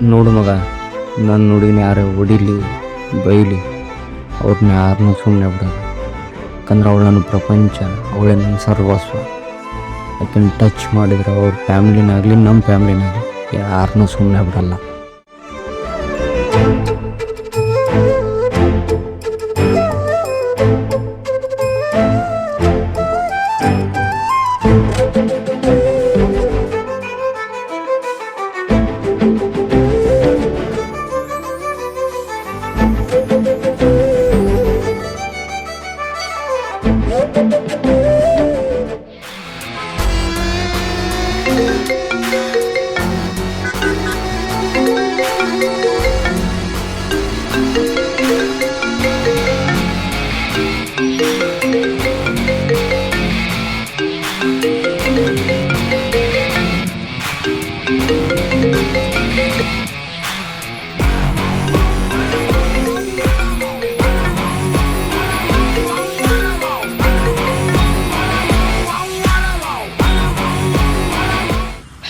ನೋಡು ಮಗ, ನನ್ನ ನುಡಿನ ಯಾರು ಹೊಡಿಲಿ ಬೈಲಿ ಅವ್ರನ್ನ ಯಾರನ್ನೂ ಸುಮ್ಮನೆ ಬಿಡೋದು. ಯಾಕಂದ್ರೆ ಅವಳು ನನ್ನ ಪ್ರಪಂಚ, ಅವಳೇ ನನ್ನ ಸರ್ವಸ್ವ. ಯಾಕಂದ್ರೆ ಟಚ್ ಮಾಡಿದ್ರೆ ಅವ್ರ ಫ್ಯಾಮ್ಲಿನಾಗಲಿ ನಮ್ಮ ಫ್ಯಾಮ್ಲಿನಾಗಲಿ ಯಾರನ್ನೂ ಸುಮ್ಮನೆ ಬಿಡಲ್ಲ.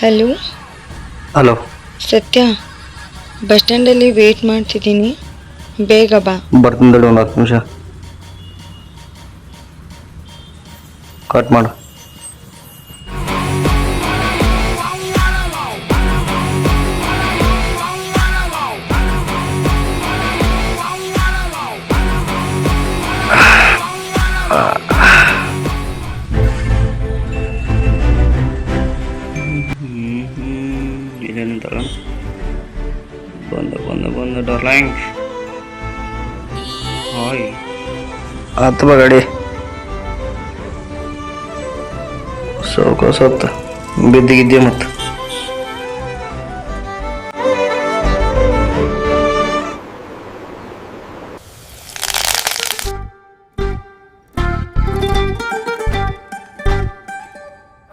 ಹಲೋ ಹಲೋ ಸತ್ಯ, ಬಸ್ ಸ್ಟ್ಯಾಂಡಲ್ಲಿ ವೇಟ್ ಮಾಡ್ತಿದ್ದೀನಿ, ಬೇಗ ಬಾ. ಬರ್ತೀನಿ ತಡಿ, ಒಂದು 10 ನಿಮಿಷ. ಕಟ್ ಮಾಡು. ಇದೇನಿಂತಲ್ಲ ಬಂದ ಡಾರ್ಲಿಂಗ್. ಹಾಯ್ ಆತು ಬಾ ಗಾಡಿ. ಸೊತ್ತ ಬಿದ್ದಿಗಿದ್ದೆ ಮತ್ತು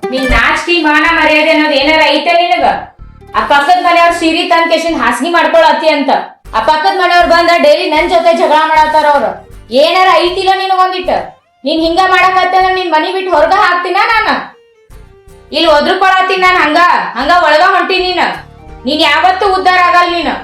ನೀನ್ ನಾಚಿಕೆ ಮಾನ ಮರ್ಯಾದೆ ಅನ್ನೋದು ಏನಾರ ಐತೆ ನಿನಗ? ಆ ಪಕ್ಕದ ಮನೆಯವ್ರ ಸೀರಿ ತಂದ್ ಕೇಶನ್ ಹಾಸಿಗೆ ಮಾಡ್ಕೊಳತಿ ಅಂತ ಆ ಪಕ್ಕದ ಮನೆಯವ್ರು ಬಂದ ಡೈಲಿ ನನ್ ಜೊತೆ ಜಗಳ ಮಾಡತ್ತಾರ ಅವ್ರು. ಏನಾರ ಐತಿಲ್ಲ ನಿನಗೊಂದಿಟ್ಟ? ನೀನ್ ಹಿಂಗ ಮಾಡಕತ್ತ ನಿನ್ ಮನಿ ಬಿಟ್ಟು ಹೊರಗ ಹಾಕ್ತೀನ ನಾನ? ಇಲ್ಲಿ ಒದ್ರಕೊಳತೀನಿ ನಾನು, ಹಂಗ ಒಳಗ ಹೊಂಟಿ ನೀನ್ ಯಾವತ್ತೂ ಉದ್ದಾರ ಆಗಲ್ಲ ನೀನು.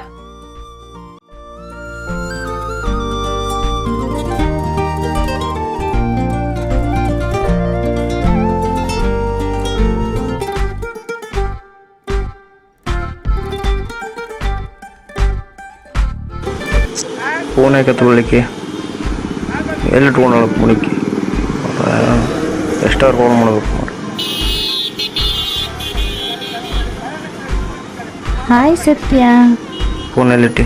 ಫೋನ್ ಯಾಕೆ ತೊಗೊಳ್ಳಿಕ್ಕೆ ಎಲ್ಲಿ ಇಟ್ಕೊಂಡು ಮುಡಿಕೆ ಎಷ್ಟಾರು ಫೋನ್ ಮಾಡ್ಬೇಕು ನೋಡಿ. ಹಾಯ್ ಸತ್ಯ. ಫೋನ್ ಎಲ್ಲಿಟ್ಟಿ?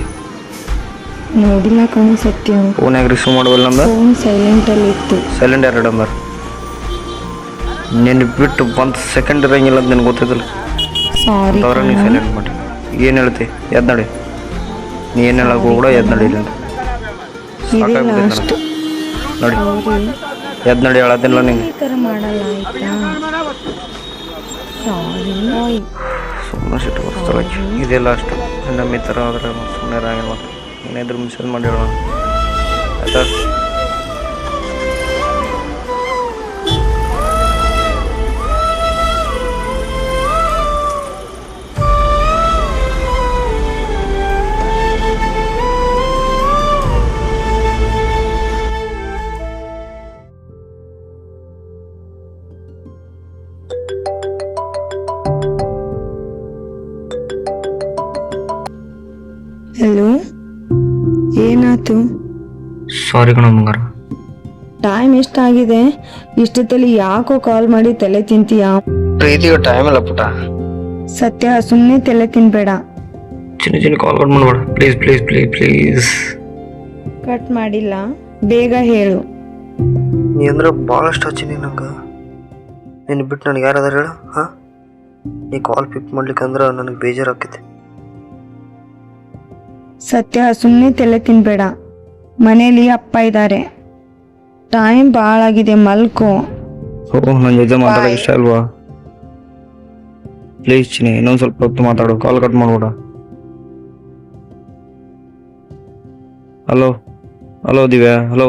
ನೋಡಿಲ್ಲ ಕಣಿ ಸತ್ಯ. ಫೋನ್ ಯಾಕೆ ರಿಸೀವ್ ಮಾಡಬಲ್ಲ ಅಂದ? ಫೋನ್ ಸೈಲೆಂಟಲ್ಲಿ ಇತ್ತು. ಸೈಲೆಂಟ್ ಯಾರು ಅಂದಾರ? ನಿನ್ನ ಬಿಟ್ಟು 1 ಸೆಕೆಂಡ್ ಇರಂಗಿಲ್ಲ ಅಂತ ನಿನ್ಗೆ ಗೊತ್ತಿದ್ದಿಲ್ಲ. ಸಾರಿ. ಅವ್ರ ನೀನು ಸೈಲೆಂಟ್ ಮಾಡಿ ಏನು ಹೇಳ್ತಿ? ಎದ್ದು ನಡಿ. ನೀ ಏನು ಹೇಳಕ್ಕೆ ಹೋಗ್ಬಿಡ, ಎದ್ದು ನಡಿ ಇಲ್ಲ ಸಾಕಾಗ್ಬಿಟ್ಟೈತೆ ನೋಡಿ. ಎದ್ದು ನಡಿ, ಹೇಳತ್ತಿಲ್ಲ ನಿಂಗೆ. ಈ ಥರ ಮಾಡಲ್ಲ ಆಯ್ತಾ? ಸಾರಿ. ಸುಮ್ಮನೆ ಸಿಟ್ಟು ಬರ್ತಾಳೆ ಇದೆಲ್ಲ ಅಷ್ಟು. ನಮ್ಮ ಈ ಥರ ಆದರೆ ಸುಮ್ಮನೆ ಇರಂಗಿಲ್ಲ. ಮತ್ತು ಏನಾದ್ರು ಮಿಸೇಜ್ ಮಾಡಿ ಹೇಳೋಣ ಆಯ್ತಾ? ಹಲೋ, ಏನಾಯ್ತು? ಸಾರಿ ಕಣ ಬಂಗಾರ. ಟೈಮ್ ಎಷ್ಟಾಗಿದೆ? ಇಷ್ಟೊತ್ತಲ್ಲಿ ಯಾಕೋ ಕಾಲ್ ಮಾಡಿ ತಲೆ ತಿಂತೀಯಾ? ಪ್ರೀತಿಗೆ ಟೈಮ್ ಇಲ್ಲ ಪುಟ. ಸತ್ಯ, ಸುಮ್ಮನೆ ತಲೆ ತಿನ್ಬೇಡ. ಚಿನ್ನ ಕಾಲ್ ಕಟ್ ಮಾಡಬೇಡ please please please please. Cut ಮಾಡಿಲ್ಲ, ಬೇಗ ಹೇಳು. ನೀ ಅಂದ್ರೆ ಭಾಳಷ್ಟು ಹಚ್ಚಿನಿ ನಂಗೆ. ನೀನು ಬಿಟ್ಟು ನನಗೆ ಯಾರದಾರ ಹೇಳು? ಹಾಂ, ನೀ ಕಾಲ್ ಪಿಕ್ ಮಾಡ್ಲಿಕ್ಕಂದ್ರೆ ನನಗೆ ಬೇಜಾರಾಗ್ತೈತಿ. ಸತ್ಯ, ಸುಮ್ಮನೆ ತಲೆ ತಿನ್ಬೇಡ. ಮನೇಲಿ ಅಪ್ಪ ಇದ್ದಾರೆ, ಟೈಮ್ ಭಾಳ ಆಗಿದೆ, ಮಲ್ಕೋ. ಓಹ್, ನನ್ನ ಜೊತೆ ಮಾತಾಡೋಕೆ ಇಷ್ಟ ಅಲ್ವಾ? ಪ್ಲೀಸ್ ಚಿನಿ, ಇನ್ನೊಂದು ಸ್ವಲ್ಪ ಹೊತ್ತು ಮಾತಾಡು, ಕಾಲ್ ಕಟ್ ಮಾಡ್ಬೇಡ. Hello hello Divya, hello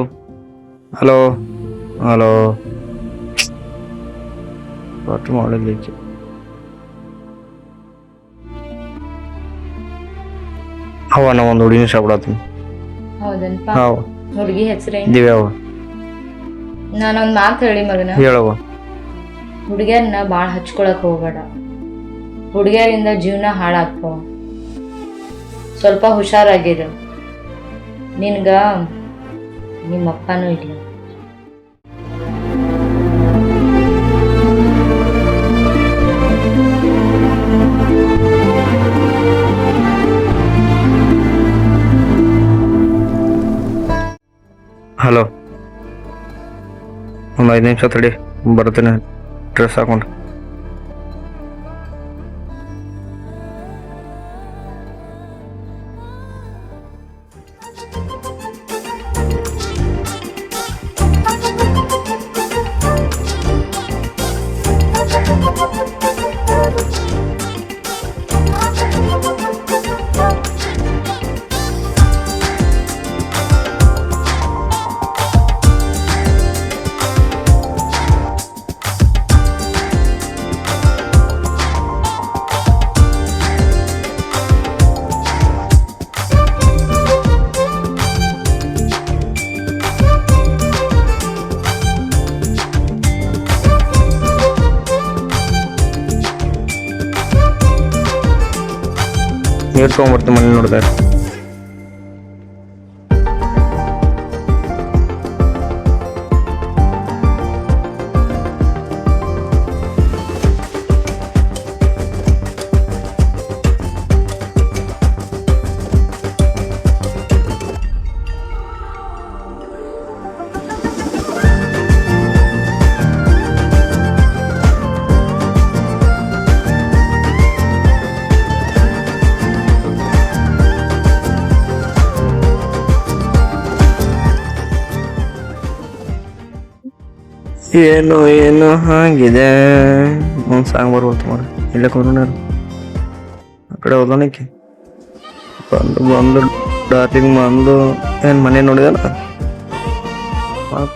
hello hello. Cut ಮಾಡಿದ್ಲಿಕ್ಕೆ ಅವ ನಾ ಒಂದು ಹುಡುಗಿನ ಇಷ್ಟಪಡತ್ತೀನಿ. ಹೌದನ್ಪ. ಹಾವ ಹುಡುಗಿ ಹೆಸರೇನು? ದಿವ್ಯಾವ. ನಾನೊಂದ್ ಮಾತು ಹೇಳಿ ಮಗನ, ಹೇಳವ. ಹುಡುಗಿಯರನ್ನ ಭಾಳ ಹಚ್ಕೊಳಕ್ ಹೋಗ್ಬೇಡ. ಹುಡುಗಿಯರಿಂದ ಜೀವನ ಹಾಳಾಗ್ತಾವ. ಸ್ವಲ್ಪ ಹುಷಾರಾಗಿರು. ನಿನ್ಗ ನಿಮ್ಮಪ್ಪನೂ ಇಲ್ಲ. ಹಲೋ, ಒಂದು 5 ನಿಮಿಷ ತಡಿ, ಬರ್ತೀನಿ ಡ್ರೆಸ್ ಹಾಕೊಂಡು. ನೀರು ತೊಗೊಂಬರ್ತೀನಿ ಮನೆ ನೋಡಿದೆ. ಏನು ಏನು ಹಾಗಿದೆ, ಒಂದು ಸಾಂಗ್ ಬರ್ಬೋದು ಮಾರ. ಇಲ್ಲ ಕೊರೋನ ಆ ಕಡೆ ಹೋದನಕ್ಕೆ ಬಂದು ಡಾರ್ಲಿಂಗ್ ಬಂದು ಏನು ಮನೆ ನೋಡಿದಲ್ಲ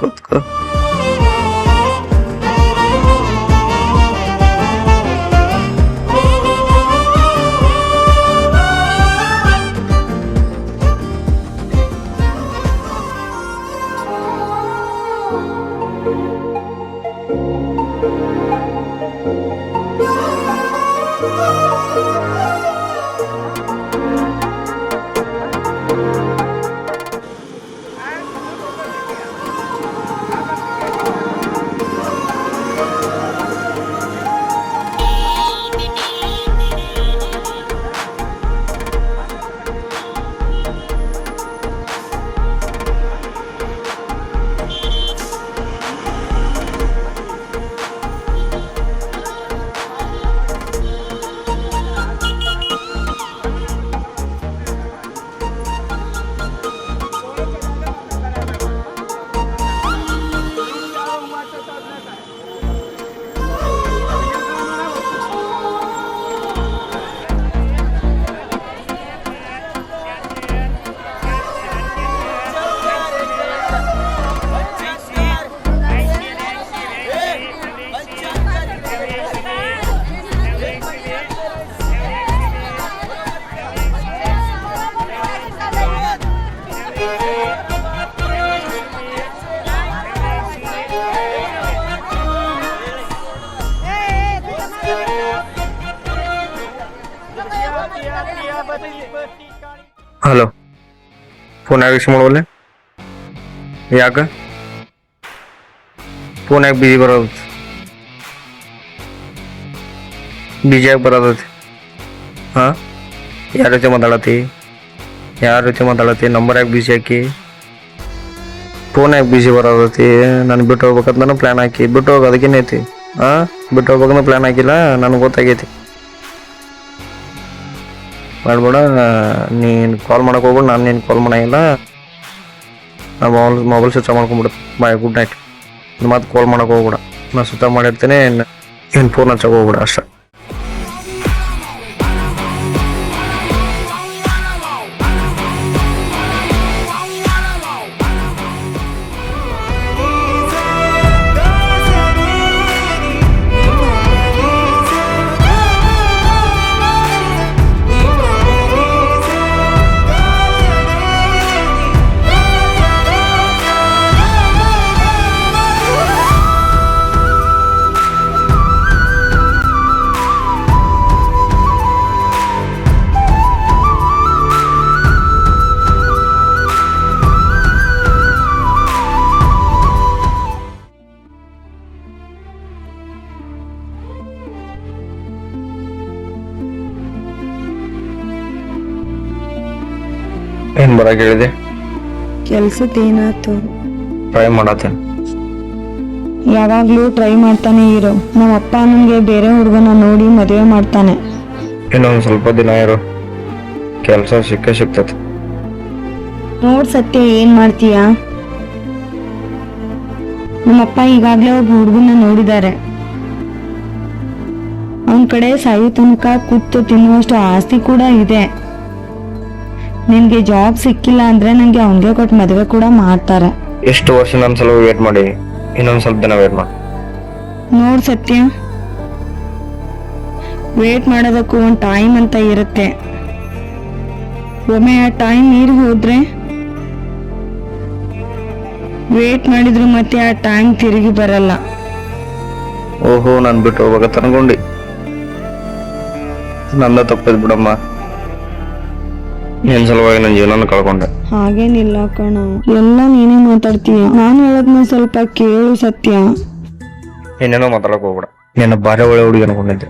ಕೂತ್ಕೋ. ಹಲೋ, ಫೋನ್ ಯಾಕೆ ರಿಸೀವ್ ಮಾಡೋಲ್ಲ? ಯಾಕೆ ಫೋನ್ ಯಾಕೆ ಬಿಜಿ ಬರೋದು? ಬಿಜಿ ಯಾಕೆ ಬರೋದೈತಿ? ಹಾಂ, ಯಾರ ಜೊತೆ ಮಾತಾಡತ್ತಿ? ನಂಬರ್ ಯಾಕೆ ಬಿಜಿ ಹಾಕಿ? ಫೋನ್ ಯಾಕೆ ಬಿಜಿ ಬರೋದೈತಿ? ನಾನು ಬಿಟ್ಟು ಹೋಗ್ಬೇಕಂತ ನಾನು ಪ್ಲ್ಯಾನ್ ಹಾಕಿ ಬಿಟ್ಟು ಹೋಗಿ ಅದಕ್ಕೇನೈತಿ? ಹಾಂ, ಬಿಟ್ಟು ಹೋಗ್ಬೇಕಂತ ಪ್ಲ್ಯಾನ್ ಹಾಕಿಲ್ಲ, ನನಗೆ ಗೊತ್ತಾಗೈತಿ. ಮಾಡ್ಬೇಡ, ನೀನು ಕಾಲ್ ಮಾಡಕ್ಕೆ ಹೋಗ್ಬೇಡ, ನಾನು ನೀನು ಕಾಲ್ ಮಾಡಂಗಿಲ್ಲ. ನಾನು ಮೊಬೈಲ್ ಸ್ವಿಚ್ ಆಫ್ ಮಾಡ್ಕೊಂಬಿಡುತ್ತೆ. ಬಾಯ್, ಗುಡ್ ನೈಟ್. ಮತ್ತೆ ಕಾಲ್ ಮಾಡಕ್ಕೆ ಹೋಗ್ಬೇಡ, ನಾನು ಸ್ವಿಚ್ ಆಫ್ ಮಾಡಿರ್ತೀನಿ. ಏನು ಫೋನ್ ಹಚ್ಚಕ್ಕೆ ಹೋಗ್ಬೇಡ ಅಷ್ಟೇ. ಏನು ಬರಕ್ಕೆ ಹೇಳಿದೆ? ಕೆಲ್ಸದ್ದೇನಾಯ್ತು? ಟ್ರೈ ಮಾಡತ್ತೇನೆ. ಯಾವಾಗ್ಲೂ ಟ್ರೈ ಮಾಡ್ತಾನೆ ಇರು. ನಮ್ಮ ಅಪ್ಪ ನನಗೆ ಬೇರೆ ಹುಡುಗನ ನೋಡಿ ಮದುವೆ ಮಾಡ್ತಾನೆ. ಇನ್ನೊಂದು ಸ್ವಲ್ಪ ದಿನ ಇರು, ಕೆಲಸ ಸಿಗ್ತದೆ. ನೋಡ್ ಸತ್ಯ, ಏನ್ ಮಾಡ್ತೀಯಾ? ನಮ್ಮಪ್ಪ ಈಗಾಗ್ಲೇ ಒಬ್ಬ ಹುಡುಗನ ನೋಡಿದ್ದಾರೆ. ಅವನ ಕಡೆ ಸಾಯೋ ತನಕ ಕೂತು ತಿನ್ನುವಷ್ಟು ಆಸ್ತಿ ಕೂಡ ಇದೆ. ನಿನ್ಗೆ ಜಾಬ್ ಸಿಕ್ಕಿಲ್ಲ ಅಂದ್ರೆ ನಂಗೆ ಅವನಿಗೆ ಕೊಟ್ಟು ಮದುವೆ ಕೂಡ ಮಾಡ್ತಾರೆ. ಎಷ್ಟು ವರ್ಷ ನನ್ನ ಸಲ ವೇಟ್ ಮಾಡಿ, ಇನ್ನೊಂದು ಸ್ವಲ್ಪ ದಿನ ವೇಟ್ ಮಾಡಿ. ನೋಡ್ ಸತ್ಯ, ವೇಟ್ ಮಾಡೋದಕ್ಕೂ ಒಂದು ಟೈಮ್ ಅಂತ ಇರುತ್ತೆ. ಒಮ್ಮೆ ಆ ಟೈಮ್ ಮೀರಿ ಹೋದ್ರೆ ವೇಟ್ ಮಾಡಿದ್ರು ಮತ್ತೆ ಆ ಟೈಮ್ ತಿರುಗಿ ಬರಲ್ಲ. ಓಹೋ, ನಾನು ಬಿಟ್ಟು ಹೋಗ್ಬೇಕಂತ ಅನ್ಕೊಂಡಿ. ನಂದ ತಪ್ಪಿದ್ ಬಿಡಮ್ಮ. ನಿನ್ ಸಲುವಾಗಿ ನನ್ನ ಜೀವನ ಕಳ್ಕೊಂಡೆ. ಹಾಗೇನಿಲ್ಲ ಕಣ, ಎಲ್ಲ ನೀನೇ ಮಾತಾಡ್ತೀಯ. ನಾನು ಹೇಳದ್ನ ಸ್ವಲ್ಪ ಕೇಳು ಸತ್ಯ. ಏನೇನೋ ಮಾತಾಡಕ್ ಹೋಗ್ಬೇಡ. ನಿನ್ನ ಬಾರಿ ಒಳ್ಳೆ ಹುಡುಗಿ ಅನ್ಕೊಂಡಿದ್ದೆ,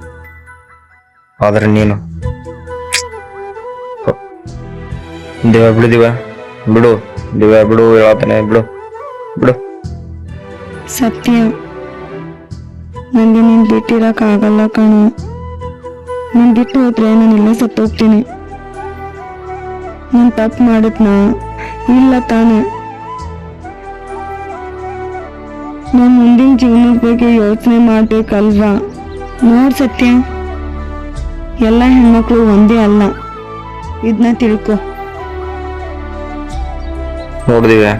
ಆದ್ರೆ ನೀನು ದಿವ್ಯಾ ಬಿಡು. ದಿವ್ಯಾ ಬಿಡು, ಹೇಳತ್ತೇನೆ, ಬಿಡು. ಸತ್ಯ, ನಂಗೆ ನೀನ್ ಬಿಟ್ಟಿರಕ್ ಆಗಲ್ಲ ಕಣ. ನೀನ್ ಬಿಟ್ಟು ಹೋದ್ರೆ ನಾನು ಇಲ್ಲೇ ಸತ್ತೋಗ್ತೀನಿ. ನಾನು ತಪ್ಪು ಮಾಡಿದ್ನಾ? ಇಲ್ಲ ತಾನೆ. ನಾನು ಮುಂದಿನ ಜೀವನದ ಬಗ್ಗೆ ಯೋಚನೆ ಮಾಡ್ಬೇಕಲ್ವಾ? ನೋಡ್ ಸತ್ಯ, ಎಲ್ಲ ಹೆಣ್ಮಕ್ಳು ಒಂದೇ ಅಲ್ಲ, ಇದನ್ನ ತಿಳ್ಕೊ. ನೋಡಿದಿವ್ಯಾ,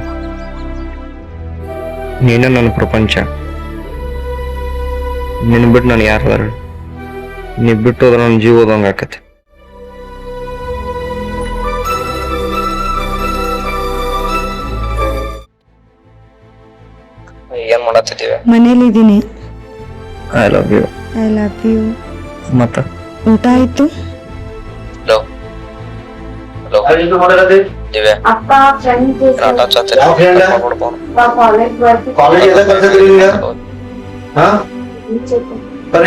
ನೀನೇ ನನ್ನ ಪ್ರಪಂಚ. ನಿನ್ ಬಿಟ್ಟು ನಾನು ಯಾರು? ನೀ ಬಿಟ್ಟು ಹೋದ್ರೆ ನನ್ನ ಜೀವ ಹೋದಂಗ ಆಕತಿ. ಏನ್ ಮಾಡತ್ತಿದ್ದೀವಿ? ಮನೇಲಿದ್ದೀನಿ. I love you. I love you. ಮತ್ತ ಊಟ ಆಯ್ತು? ದಿವ್ಯಾ, ಅಪ್ಪ ಫ್ರೆಂಡ್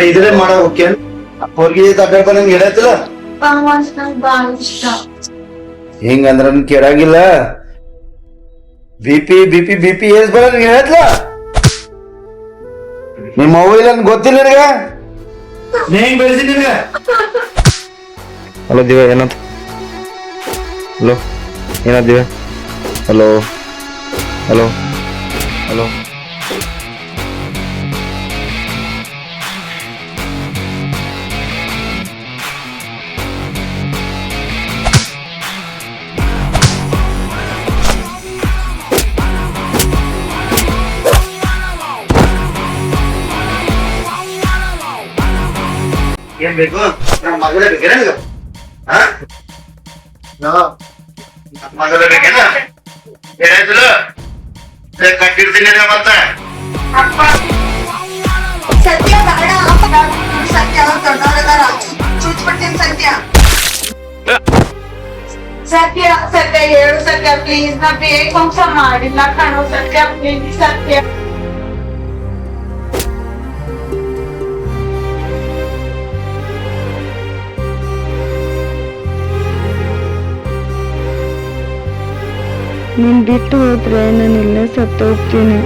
ಇದ್ರೆ ಮಾಡ ಓಕೆ ಅವ್ರಿಗೆ ಅಡ್ಡಾಡ್ಬ ನಂಗೆ ಹೇಳತ್ತಿಲ್ಲ. ಹಿಂಗಂದ್ರ ನನ್ ಕೇಳಾಗಿಲ್ಲ. ಬಿಪಿ ಬಿಪಿ ಬಿಪಿ ಏಸ್ ಬರ ನಂಗೆ ಹೇಳತ್ಲ. ನಿಮ್ಮ ಮೊಬೈಲ್ ಅಂತ ಗೊತ್ತಿಲ್ಲ ನಿನಗ? ನೀ ಹೆಂಗ್ ಬೆಳೆಸಿ ನಿನಗ? ಹಲೋ ದಿವ್ಯಾ, ಏನಂತ? ಹಲೋ, ಏನ ದಿವ್ಯಾ? ಹಲೋ ಹಲೋ ಹಲೋ ಏನ್ ಬೇಕು? ನಮ್ಮ ಮಗಳೇ ಬೇಕೇನ ನಿನಗ? ಮಗಳೇ ಬೇಕೇನ? ಹೇಳತ್ತಿಲ್ಲ ಕಟ್ಟಿರ್ತೀನಿ ಮತ್ತೆ. ಸತ್ಯ ಬೇಡ, ಸತ್ಯ ದೊಡ್ಡವರದಾರ, ಚೂಚ್ಬಿಡ್ತೀನಿ ಸತ್ಯ. ಸತ್ಯ ಸತ್ಯ ಹೇಳು ಸತ್ಯ, ಪ್ಲೀಸ್. ನಾ ಬೇಕಂಸ ಮಾಡಿಲ್ಲ ಕಣೋ ಸತ್ಯ, ಪ್ಲೀಸ್ ಸತ್ಯ. ನೀನ್ ಬಿಟ್ಟು ಹೋದ್ರೆ ನಾನು ಇಲ್ಲೇ ಸತ್ತೋಗ್ತೀನಿ.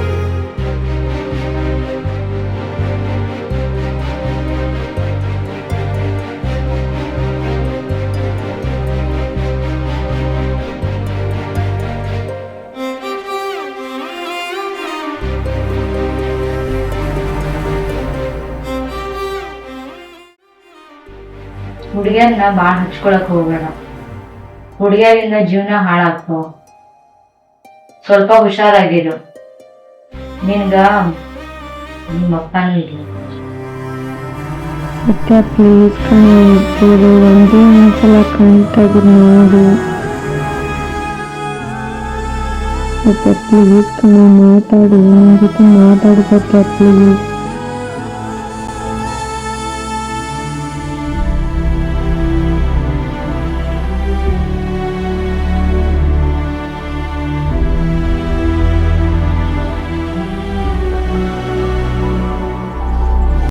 ಹುಡುಗಿಯನ್ನ ಬಾಳ ಹಚ್ಕೊಳಕ್ ಹೋಗ್ಬೇಡ. ಹುಡುಗಿಯರಿಂದ ಜೀವನ ಹಾಳಾಗ್ತಾವ. ಸ್ವಲ್ಪ ಹುಷಾರಾಗಿರು. ನಿನ್ಗ ನಿಮ್ಮ ಅಪ್ಪನೂ ಇಲ್ಲ. ಸತ್ಯ ಪ್ಲೀಸ್ ಕಣ, ಇದ್ದೀರು ಒಂದೇ ಒಂದ್ಸಲ ಕಣ್ತಾಗಿ ನೋಡು. ಸತ್ಯ ಪ್ಲೀಸ್ ಕಣ, ಮಾತಾಡು, ನನ್ನ ಜೊತೆ ಮಾತಾಡು ಸತ್ಯ ಪ್ಲೀಸ್.